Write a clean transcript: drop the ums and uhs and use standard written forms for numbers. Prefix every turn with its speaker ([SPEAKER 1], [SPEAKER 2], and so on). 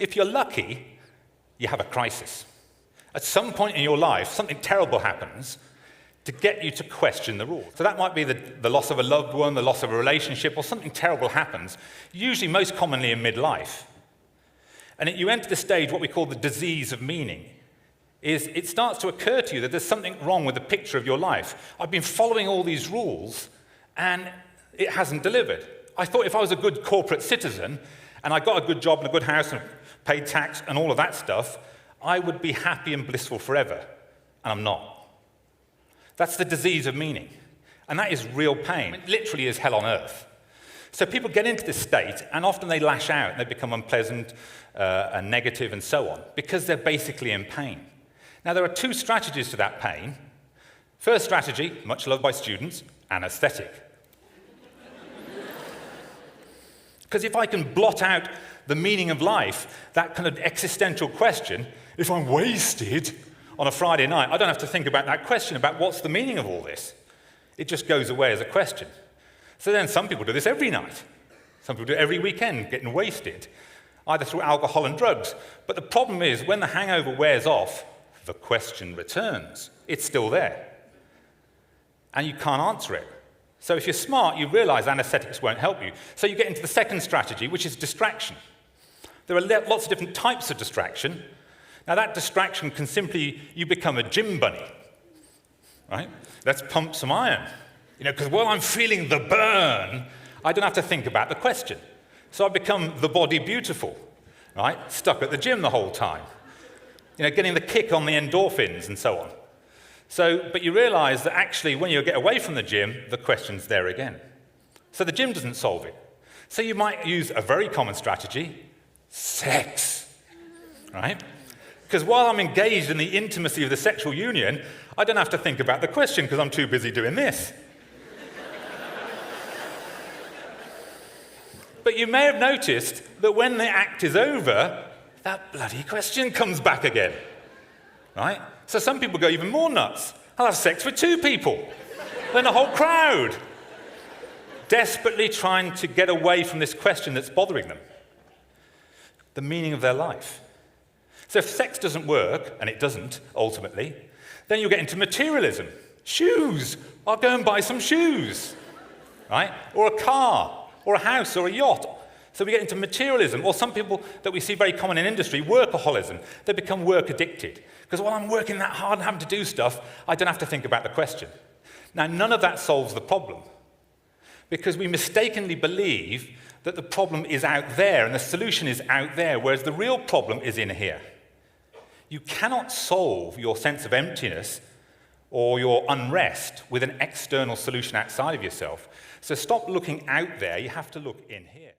[SPEAKER 1] If you're lucky, you have a crisis. At some point in your life, something terrible happens to get you to question the rules. So that might be the loss of a loved one, the loss of a relationship, or something terrible happens, usually most commonly in midlife. And you enter the stage, what we call the disease of meaning, is it starts to occur to you that there's something wrong with the picture of your life. I've been following all these rules, and it hasn't delivered. I thought if I was a good corporate citizen, and I got a good job and a good house and paid tax and all of that stuff, I would be happy and blissful forever, and I'm not. That's the disease of meaning, and that is real pain. It literally is hell on earth. So people get into this state, and often they lash out, and they become unpleasant and negative and so on, because they're basically in pain. Now, there are two strategies to that pain. First strategy, much loved by students, anesthetic. Because if I can blot out the meaning of life, that kind of existential question, if I'm wasted on a Friday night, I don't have to think about that question about what's the meaning of all this. It just goes away as a question. So then some people do this every night. Some people do it every weekend, getting wasted, either through alcohol and drugs. But the problem is, when the hangover wears off, the question returns. It's still there. And you can't answer it. So if you're smart, you realize anesthetics won't help you. So you get into the second strategy, which is distraction. There are lots of different types of distraction. Now, that distraction can simply, you become a gym bunny, right? Let's pump some iron. Because while I'm feeling the burn, I don't have to think about the question. So I become the body beautiful, right? Stuck at the gym the whole time. Getting the kick on the endorphins and so on. But you realize that actually, when you get away from the gym, the question's there again. So the gym doesn't solve it. So you might use a very common strategy, sex, right? Because while I'm engaged in the intimacy of the sexual union, I don't have to think about the question because I'm too busy doing this. But you may have noticed that when the act is over, that bloody question comes back again, right? So some people go even more nuts. I'll have sex with 2 people, then a whole crowd, desperately trying to get away from this question that's bothering them, the meaning of their life. So if sex doesn't work, and it doesn't, ultimately, then you'll get into materialism. Shoes. I'll go and buy some shoes, right? Or a car, or a house, or a yacht. So we get into materialism, or some people that we see very common in industry, workaholism. They become work addicted. Because while I'm working that hard and having to do stuff, I don't have to think about the question. Now, none of that solves the problem. Because we mistakenly believe that the problem is out there, and the solution is out there, whereas the real problem is in here. You cannot solve your sense of emptiness or your unrest with an external solution outside of yourself. So stop looking out there, you have to look in here.